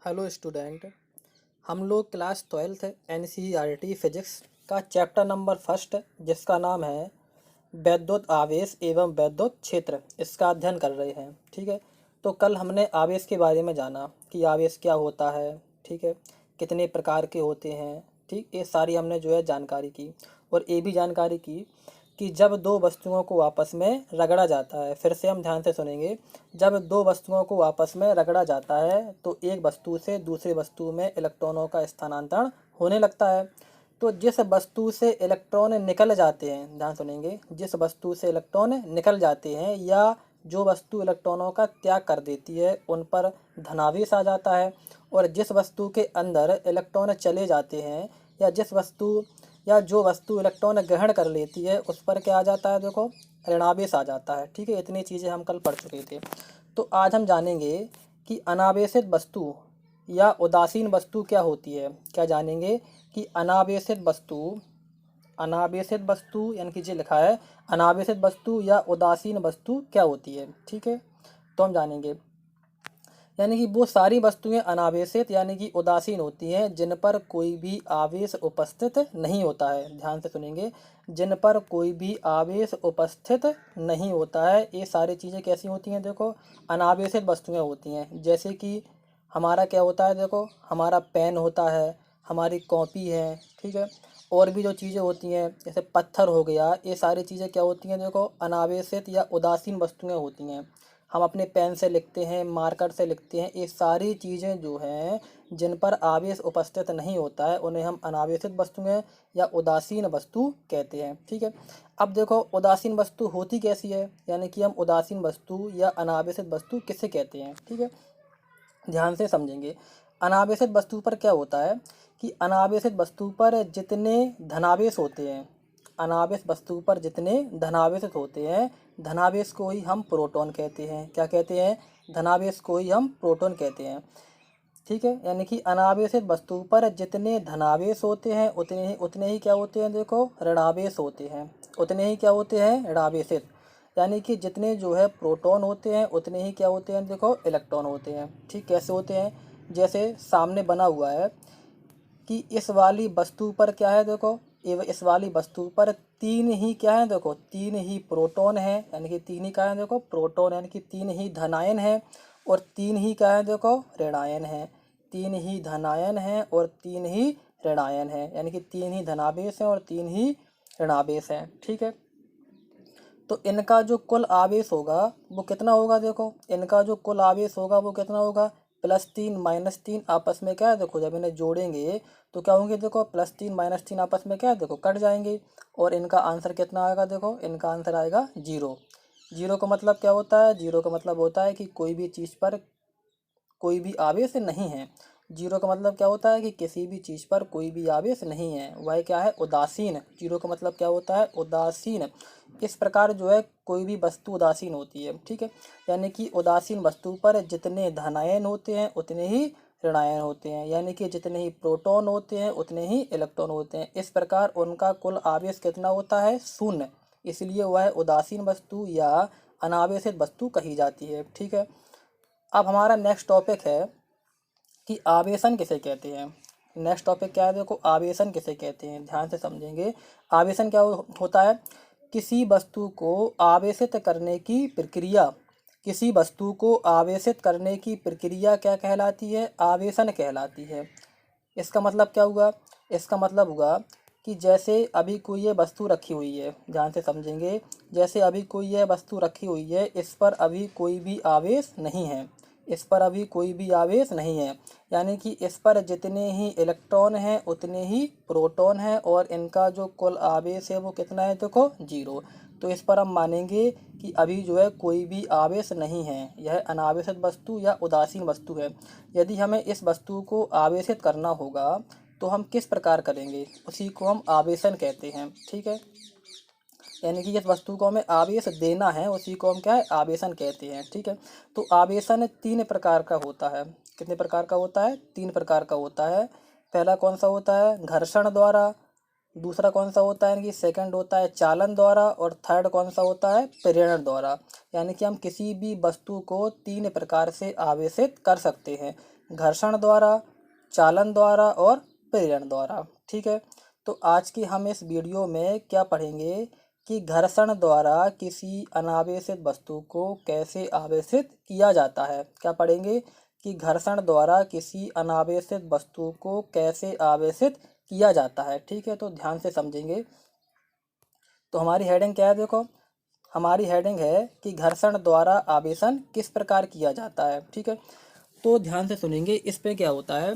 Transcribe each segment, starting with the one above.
Hello student. हम लोग class 12th NCERT physics का चैप्टर नंबर फर्स्ट जिसका नाम है वैद्युत आवेश एवं वैद्युत क्षेत्र इसका अध्ययन कर रहे हैं। ठीक है, तो कल हमने आवेश के बारे में जाना कि आवेश क्या होता है। ठीक है, कितने प्रकार के होते हैं। ठीक, ये सारी हमने जो है जानकारी की और ये भी जानकारी की कि जब दो वस्तुओं को आपस में रगड़ा जाता है, फिर से हम ध्यान से सुनेंगे। जब दो वस्तुओं को आपस में रगड़ा जाता है तो एक वस्तु से दूसरी वस्तु में इलेक्ट्रॉनों का स्थानांतरण होने लगता है। तो जिस वस्तु से इलेक्ट्रॉन निकल जाते हैं, ध्यान सुनेंगे, जिस वस्तु से इलेक्ट्रॉन निकल जाते हैं या जो वस्तु इलेक्ट्रॉनों का त्याग कर देती है उन पर धनावेश आ जाता है। और जिस वस्तु के अंदर इलेक्ट्रॉन चले जाते हैं या जो वस्तु इलेक्ट्रॉन ग्रहण कर लेती है उस पर क्या आ जाता है, देखो, ऋणावेश आ जाता है। ठीक है, इतनी चीज़ें हम कल पढ़ चुके थे। तो आज हम जानेंगे कि अनावेशित वस्तु या उदासीन वस्तु क्या होती है। क्या जानेंगे कि अनावेशित वस्तु यानी कि जो लिखा है अनावेशित वस्तु या उदासीन वस्तु क्या होती है। ठीक है, तो हम जानेंगे यानी कि वो सारी वस्तुएं अनावेशित यानी कि उदासीन होती हैं जिन पर कोई भी आवेश उपस्थित नहीं होता है। ध्यान से सुनेंगे, जिन पर कोई भी आवेश उपस्थित नहीं होता है। ये सारी चीज़ें कैसी होती हैं, देखो, अनावेशित वस्तुएं होती हैं। जैसे कि हमारा क्या होता है, देखो, हमारा पेन होता है, हमारी कॉपी है। ठीक है, और भी जो चीज़ें होती हैं जैसे पत्थर हो गया, ये सारी चीज़ें क्या होती हैं, देखो, अनावेशित या उदासीन वस्तुएं होती हैं। हम अपने पेन से लिखते हैं, मार्कर से लिखते हैं, ये सारी चीज़ें जो हैं जिन पर आवेश उपस्थित नहीं होता है उन्हें हम अनावेशित वस्तुएं या उदासीन वस्तु कहते हैं। ठीक है, अब देखो उदासीन वस्तु होती कैसी है, यानी कि हम उदासीन वस्तु या अनावेशित वस्तु किसे कहते हैं। ठीक है, ध्यान से समझेंगे। अनावेशित वस्तु पर क्या होता है कि अनावेशित वस्तु पर जितने धनावेश होते हैं, अनावेश वस्तु पर जितने धनावेशित होते हैं, धनावेश को ही हम प्रोटॉन कहते हैं। क्या कहते हैं, धनावेश को ही हम प्रोटॉन कहते हैं। ठीक है, यानी कि अनावेशित वस्तु पर जितने धनावेश होते हैं उतने ही क्या होते हैं, देखो, ऋणावेश होते हैं। उतने ही क्या होते हैं, ऋणावेशित। यानी कि जितने जो है प्रोटॉन होते हैं उतने ही क्या होते हैं, देखो, इलेक्ट्रॉन होते हैं। ठीक, कैसे होते हैं, जैसे सामने बना हुआ है कि इस वाली वस्तु पर क्या है, देखो, इस वाली वस्तु पर तीन ही क्या है, देखो, तीन ही प्रोटॉन है। यानी कि तीन ही क्या है, देखो, प्रोटॉन, यानी कि तीन ही धनायन है और तीन ही क्या है, देखो, ऋणायन है। तीन ही धनायन है और तीन ही ऋणायन है, यानी कि तीन ही धनावेश हैं और तीन ही ऋणावेश हैं। ठीक है, तो इनका जो कुल आवेश होगा वो कितना होगा, देखो, इनका जो कुल आवेश होगा वो कितना होगा, +3 -3 आपस में क्या है, देखो, जब इन्हें जोड़ेंगे तो क्या होंगे, देखो, +3 -3 आपस में क्या है, देखो, कट जाएंगे और इनका आंसर कितना आएगा, देखो, इनका आंसर आएगा 0। जीरो का मतलब क्या होता है, जीरो का मतलब होता है कि कोई भी चीज़ पर कोई भी आवेश नहीं है। जीरो का मतलब क्या होता है कि किसी भी चीज़ पर कोई भी आवेश नहीं है, वह क्या है, उदासीन। जीरो का मतलब क्या होता है, उदासीन। इस प्रकार जो है कोई भी वस्तु उदासीन होती है। ठीक है, यानी कि उदासीन वस्तु पर जितने धनायन होते हैं उतने ही ऋणायन होते हैं, यानी कि जितने ही प्रोटॉन होते हैं उतने ही इलेक्ट्रॉन होते हैं। इस प्रकार उनका कुल आवेश कितना होता है, 0। इसलिए वह उदासीन वस्तु या अनावेशित वस्तु कही जाती है। ठीक है, अब हमारा नेक्स्ट टॉपिक है कि आवेशन किसे कहते हैं। नेक्स्ट टॉपिक क्या है, देखो, आवेशन किसे कहते हैं। ध्यान से समझेंगे। आवेशन क्या होता है, किसी वस्तु को आवेशित करने की प्रक्रिया, किसी वस्तु को आवेशित करने की प्रक्रिया क्या कहलाती है, आवेशन कहलाती है। इसका मतलब क्या हुआ, इसका मतलब हुआ कि जैसे अभी कोई ये वस्तु रखी हुई है, ध्यान से समझेंगे, जैसे अभी कोई यह वस्तु रखी हुई है, इस पर अभी कोई भी आवेश नहीं है, इस पर अभी कोई भी आवेश नहीं है। यानी कि इस पर जितने ही इलेक्ट्रॉन हैं उतने ही प्रोटॉन हैं और इनका जो कुल आवेश है वो कितना है, देखो, 0। तो इस पर हम मानेंगे कि अभी जो है कोई भी आवेश नहीं है, यह अनावेशित वस्तु या उदासीन वस्तु है। यदि हमें इस वस्तु को आवेशित करना होगा तो हम किस प्रकार करेंगे, उसी को हम आवेशन कहते हैं। ठीक है, यानी कि जिस वस्तु को हमें आवेश देना है उसी को हम क्या है, आवेशन कहते हैं। ठीक है, तो आवेशन 3 प्रकार का होता है। कितने प्रकार का होता है, 3 प्रकार का होता है। पहला कौन सा होता है, घर्षण द्वारा, दूसरा कौन सा होता है, यानी कि सेकंड होता है चालन द्वारा, और थर्ड कौन सा होता है, प्रेरण द्वारा। यानी कि हम किसी भी वस्तु को 3 प्रकार से आवेशित कर सकते हैं, घर्षण द्वारा, चालन द्वारा और प्रेरण द्वारा। ठीक है, तो आज की हम इस वीडियो में क्या पढ़ेंगे कि घर्षण द्वारा किसी अनावेशित वस्तु को कैसे आवेशित किया जाता है। क्या पढ़ेंगे कि घर्षण द्वारा किसी अनावेशित वस्तु को कैसे आवेशित किया जाता है। ठीक है, तो ध्यान से समझेंगे। तो हमारी हेडिंग क्या है, देखो हमारी हेडिंग है कि घर्षण द्वारा आवेशन किस प्रकार किया जाता है। ठीक है, तो ध्यान से सुनेंगे। इस पे क्या होता है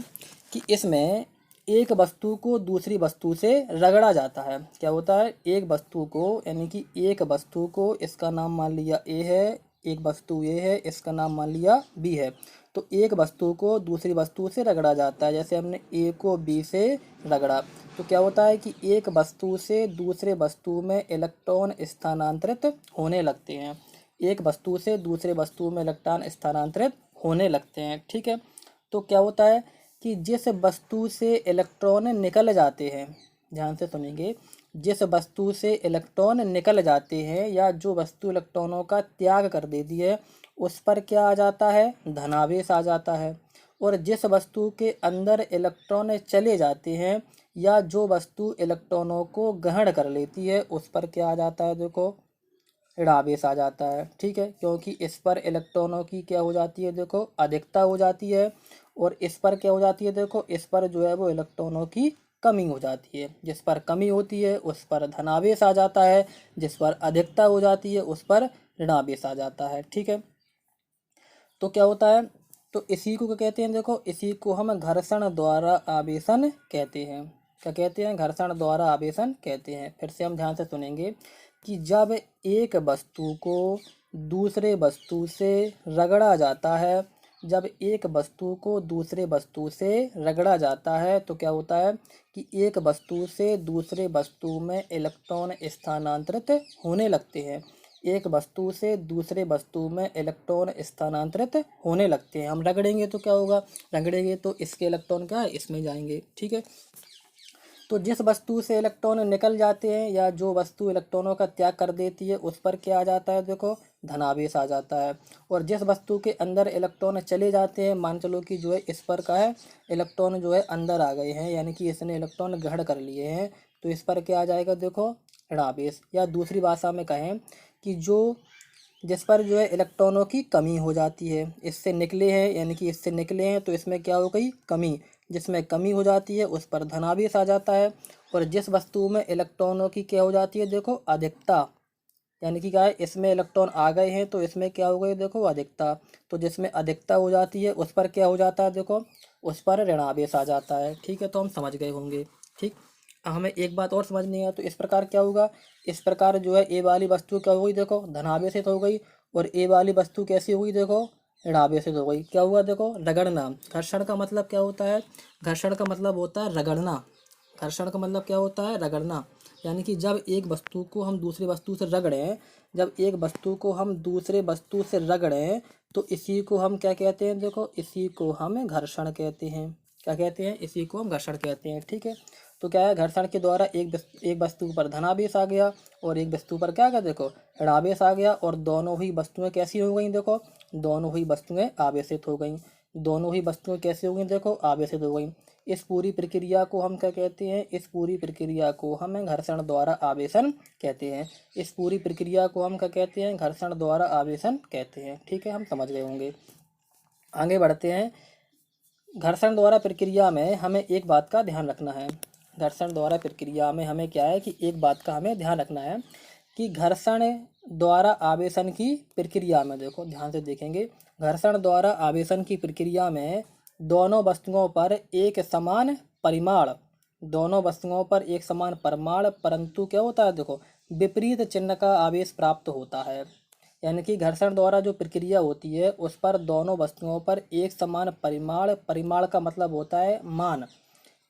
कि इसमें एक वस्तु को दूसरी वस्तु से रगड़ा जाता है। क्या होता है, एक वस्तु को, यानी कि एक वस्तु को, इसका नाम मान लिया ए है, एक वस्तु ए है, इसका नाम मान लिया बी है। तो एक वस्तु को दूसरी वस्तु से रगड़ा जाता है। जैसे हमने ए को बी से रगड़ा, तो क्या होता है कि एक वस्तु से दूसरे वस्तु में इलेक्ट्रॉन स्थानांतरित होने लगते हैं। एक वस्तु से दूसरे वस्तु में इलेक्ट्रॉन स्थानांतरित होने लगते हैं। ठीक है, तो क्या होता है कि जिस वस्तु से इलेक्ट्रॉन निकल जाते हैं, ध्यान से सुनेंगे, जिस वस्तु से इलेक्ट्रॉन निकल जाते हैं या जो वस्तु इलेक्ट्रॉनों का त्याग कर देती है, उस पर क्या आ जाता है, धनावेश आ जाता है। और जिस वस्तु के अंदर इलेक्ट्रॉन चले जाते हैं या जो वस्तु इलेक्ट्रॉनों को ग्रहण कर लेती है, उस पर क्या आ जाता है, देखो ऋणावेश आ जाता है। ठीक है, क्योंकि इस पर इलेक्ट्रॉनों की क्या हो जाती है, देखो अधिकता हो जाती है, और इस पर क्या हो जाती है, देखो इस पर जो है वो इलेक्ट्रॉनों की कमी हो जाती है। जिस पर कमी होती है उस पर धनावेश आ जाता है, जिस पर अधिकता हो जाती है उस पर ऋणावेश आ जाता है। ठीक है, तो क्या होता है, तो इसी को क्या कहते हैं, देखो इसी को हम घर्षण द्वारा आवेशन कहते हैं। क्या कहते हैं, घर्षण द्वारा आवेशन कहते हैं। फिर से हम ध्यान से सुनेंगे कि जब एक वस्तु को दूसरे वस्तु से रगड़ा जाता है, जब एक वस्तु को दूसरे वस्तु से रगड़ा जाता है, तो क्या होता है कि एक वस्तु से दूसरे वस्तु में इलेक्ट्रॉन स्थानांतरित होने लगते हैं। एक वस्तु से दूसरे वस्तु में इलेक्ट्रॉन स्थानांतरित होने लगते हैं। हम रगड़ेंगे तो क्या होगा, रगड़ेंगे तो इसके इलेक्ट्रॉन क्या है, इसमें जाएंगे। ठीक है, तो जिस वस्तु से इलेक्ट्रॉन निकल जाते हैं या जो वस्तु इलेक्ट्रॉनों का त्याग कर देती है, उस पर क्या आ जाता है, देखो धनावेश आ जाता है। और जिस वस्तु के अंदर इलेक्ट्रॉन चले जाते हैं, मान चलो कि जो है इस पर का है इलेक्ट्रॉन जो है अंदर आ गए हैं, यानी कि इसने इलेक्ट्रॉन ग्रहण कर लिए हैं, तो इस पर क्या आ जाएगा, देखो ऋणावेश। या दूसरी भाषा में कहें कि जिस पर जो है इलेक्ट्रॉनों की कमी हो जाती है, इससे निकले हैं, यानी कि इससे निकले हैं तो इसमें क्या हो गई, कमी। जिसमें कमी हो जाती है उस पर धनावेश आ जाता है। और जिस वस्तु में इलेक्ट्रॉनों की क्या हो जाती है, देखो अधिकता, यानी कि क्या है, इसमें इलेक्ट्रॉन आ गए हैं तो इसमें क्या हो गई, देखो अधिकता। तो जिसमें अधिकता हो जाती है उस पर क्या हो जाता है, देखो उस पर ऋणावेश आ जाता है। ठीक है, तो हम समझ गए होंगे। ठीक, हमें एक बात और समझनी है, तो इस प्रकार क्या होगा, इस प्रकार जो है ए वाली वस्तु क्या हो गई, देखो धनावेशित हो गई, और ए वाली वस्तु कैसी हुई, देखो ऋणावेशित हो गई। क्या हुआ, देखो रगड़ना। घर्षण का मतलब क्या होता है, घर्षण का मतलब होता है रगड़ना। घर्षण का मतलब क्या होता है, रगड़ना। यानी कि जब एक वस्तु को हम दूसरी वस्तु से रगड़ें, जब एक वस्तु को हम दूसरे वस्तु से रगड़ें, तो इसी को हम क्या कहते हैं, देखो इसी को हम घर्षण कहते हैं। क्या कहते हैं, इसी को हम घर्षण कहते हैं। ठीक है, तो क्या है, घर्षण के द्वारा एक वस्तु पर धनावेश आ गया और एक वस्तु पर क्या आ गया, देखो ऋणावेश आ गया, और दोनों ही वस्तुएं कैसी हो गई, देखो दोनों ही वस्तुएं आवेशित हो गई। दोनों ही वस्तुएं कैसी हो गई, देखो आवेशित हो गई। इस पूरी प्रक्रिया को हम क्या कहते हैं, इस पूरी प्रक्रिया को हम घर्षण द्वारा आवेशन कहते हैं। इस पूरी प्रक्रिया को हम क्या कहते हैं, घर्षण द्वारा आवेशन कहते हैं। ठीक है, हम समझ गए होंगे। आगे बढ़ते हैं। घर्षण द्वारा प्रक्रिया में हमें एक बात का ध्यान रखना है। घर्षण द्वारा प्रक्रिया में हमें क्या है कि एक बात का हमें ध्यान रखना है कि घर्षण द्वारा आवेशन की प्रक्रिया में, देखो ध्यान से देखेंगे, घर्षण द्वारा आवेशन की प्रक्रिया में दोनों वस्तुओं पर एक समान परिमाण, दोनों वस्तुओं पर एक समान परिमाण, परंतु क्या होता है, देखो विपरीत चिन्ह का आवेश प्राप्त होता है। यानी कि घर्षण द्वारा जो प्रक्रिया होती है उस पर दोनों वस्तुओं पर एक समान परिमाण, परिमाण का मतलब होता है मान,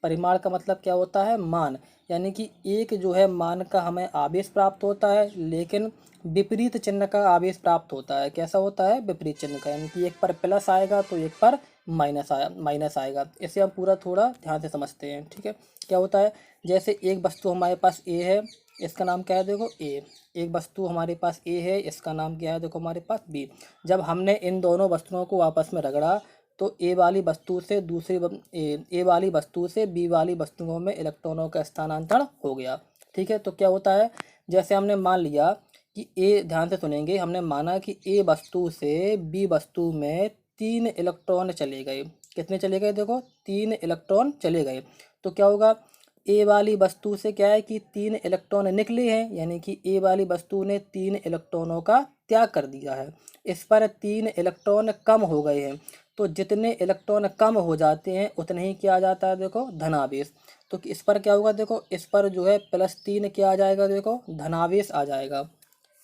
परिमाण का मतलब क्या होता है, मान। यानी कि एक जो है मान का हमें आवेश प्राप्त होता है, लेकिन विपरीत चिन्ह का आवेश प्राप्त होता है। कैसा होता है, विपरीत चिन्ह का, यानी कि एक पर प्लस आएगा तो एक पर माइनस आएगा। इसे हम पूरा थोड़ा ध्यान से समझते हैं, ठीक है। क्या होता है, जैसे एक वस्तु हमारे पास ए है, इसका नाम क्या है देखो ए। एक वस्तु हमारे पास ए है, इसका नाम क्या है देखो हमारे पास बी। जब हमने इन दोनों वस्तुओं को आपस में रगड़ा तो ए वाली वस्तु से ए वाली वस्तु से बी वाली वस्तुओं में इलेक्ट्रॉनों का स्थानांतरण हो गया, ठीक है। तो क्या होता है, जैसे हमने मान लिया कि ए, ध्यान से सुनेंगे, हमने माना कि ए वस्तु से बी वस्तु में 3 इलेक्ट्रॉन चले गए। कितने चले गए देखो, 3 इलेक्ट्रॉन चले गए। तो क्या होगा, ए वाली वस्तु से क्या है कि 3 इलेक्ट्रॉन निकले हैं, यानी कि ए वाली वस्तु ने 3 इलेक्ट्रॉनों का त्याग कर दिया है। इस पर 3 इलेक्ट्रॉन कम हो गए हैं। तो जितने इलेक्ट्रॉन कम हो जाते हैं उतने ही क्या आ जाता है देखो धनावेश। तो इस पर क्या होगा देखो, इस पर जो है +3 क्या आ जाएगा देखो धनावेश आ जाएगा।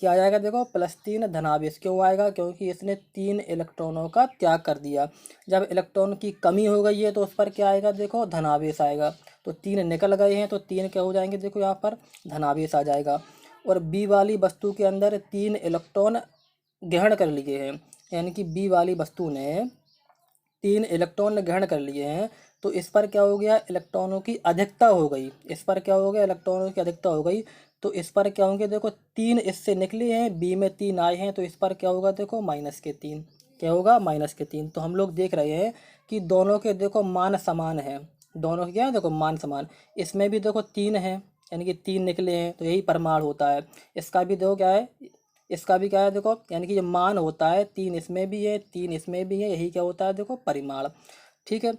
क्या आ जाएगा देखो +3 धनावेश। क्यों आएगा, क्योंकि इसने 3 इलेक्ट्रॉनों का त्याग कर दिया। जब इलेक्ट्रॉन की कमी हो गई है तो उस पर क्या आएगा देखो धनावेश आएगा। तो 3 निकल गए हैं तो 3 क्या हो जाएंगे देखो यहाँ पर धनावेश आ जाएगा। और बी वाली वस्तु के अंदर 3 इलेक्ट्रॉन ग्रहण कर लिए हैं, यानी कि बी वाली वस्तु ने 3 इलेक्ट्रॉन ग्रहण कर लिए हैं। तो इस पर क्या हो गया, इलेक्ट्रॉनों की अधिकता हो गई। इस पर क्या हो गया, इलेक्ट्रॉनों की अधिकता हो गई। तो इस पर क्या होंगे देखो 3 इससे निकले हैं, बी में 3 आए हैं, तो इस पर क्या होगा देखो -3। क्या होगा -3। तो हम लोग देख रहे हैं कि दोनों के देखो मान समान है। दोनों के क्या है देखो मान समान। इसमें भी देखो 3 है, यानी कि 3 निकले हैं, तो यही परमाणु होता है। इसका भी देखो क्या है, इसका भी क्या है देखो, यानी कि जो मान होता है 3 इसमें भी है 3 इसमें भी है, यही क्या होता है देखो परिमाण, ठीक है।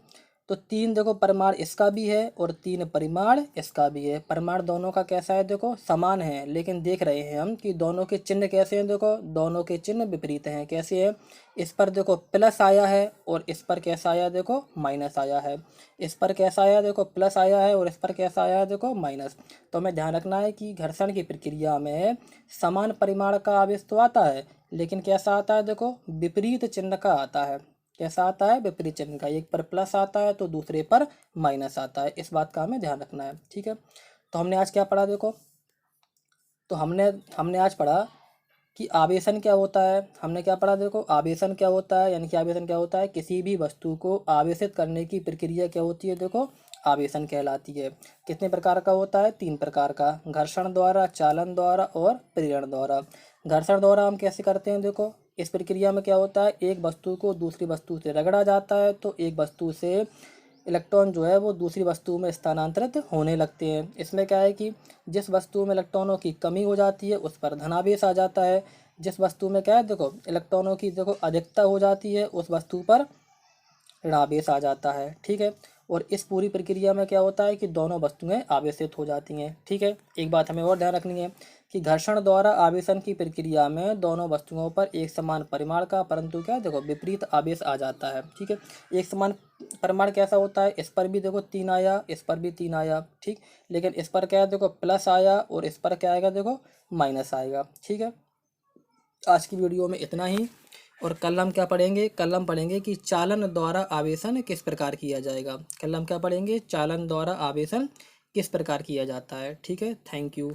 तो 3 देखो परिमाण इसका भी है और 3 परिमाण इसका भी है। परिमाण दोनों का कैसा है देखो समान है, लेकिन देख रहे हैं हम कि दोनों के चिन्ह कैसे हैं देखो, दोनों के चिन्ह विपरीत हैं। कैसे है, इस पर देखो प्लस आया है और इस पर कैसा आया देखो माइनस आया है। इस पर कैसा आया देखो प्लस आया है और इस पर कैसा आया है देखो माइनस। तो हमें ध्यान रखना है कि घर्षण की प्रक्रिया में समान परिमाण का आवेश तो आता है, लेकिन कैसा आता है देखो विपरीत चिन्ह का आता है। कैसा आता है, विपरीत चिन्ह का। एक पर प्लस आता है तो दूसरे पर माइनस आता है। इस बात का हमें ध्यान रखना है, ठीक है। तो हमने आज क्या पढ़ा देखो, तो हमने आज पढ़ा कि आवेशन क्या होता है। हमने क्या पढ़ा देखो, आवेशन क्या होता है, यानी कि आवेशन क्या होता है, किसी भी वस्तु को आवेशित करने की प्रक्रिया क्या होती है देखो आवेशन कहलाती है। कितने प्रकार का होता है, 3 प्रकार का, घर्षण द्वारा, चालन द्वारा और प्रेरण द्वारा। घर्षण द्वारा हम कैसे करते हैं देखो, इस प्रक्रिया में क्या होता है, एक वस्तु को दूसरी वस्तु से रगड़ा जाता है तो एक वस्तु से इलेक्ट्रॉन जो है वो दूसरी वस्तु में स्थानांतरित होने लगते हैं। इसमें क्या है कि जिस वस्तु में इलेक्ट्रॉनों की कमी हो जाती है उस पर धनावेश आ जाता है। जिस वस्तु में क्या है देखो इलेक्ट्रॉनों की देखो अधिकता हो जाती है उस वस्तु पर ऋणावेश आ जाता है, ठीक है। और इस पूरी प्रक्रिया में क्या होता है कि दोनों वस्तुएं आवेशित हो जाती हैं, ठीक है। एक बात हमें और ध्यान रखनी है कि घर्षण द्वारा आवेशन की प्रक्रिया में दोनों वस्तुओं पर एक समान परिमाण का परंतु क्या देखो विपरीत आवेश आ जाता है, ठीक है। एक समान परिमाण कैसा होता है, इस पर भी देखो 3 आया, इस पर भी 3 आया, ठीक। लेकिन इस पर क्या है देखो प्लस आया और इस पर क्या आएगा देखो माइनस आएगा, ठीक है। आज की वीडियो में इतना ही। और कल हम क्या पढ़ेंगे, कल हम पढ़ेंगे कि चालन द्वारा आवेशन किस प्रकार किया जाएगा। कल हम क्या पढ़ेंगे, चालन द्वारा आवेशन किस प्रकार किया जाता है, ठीक है। Thank you.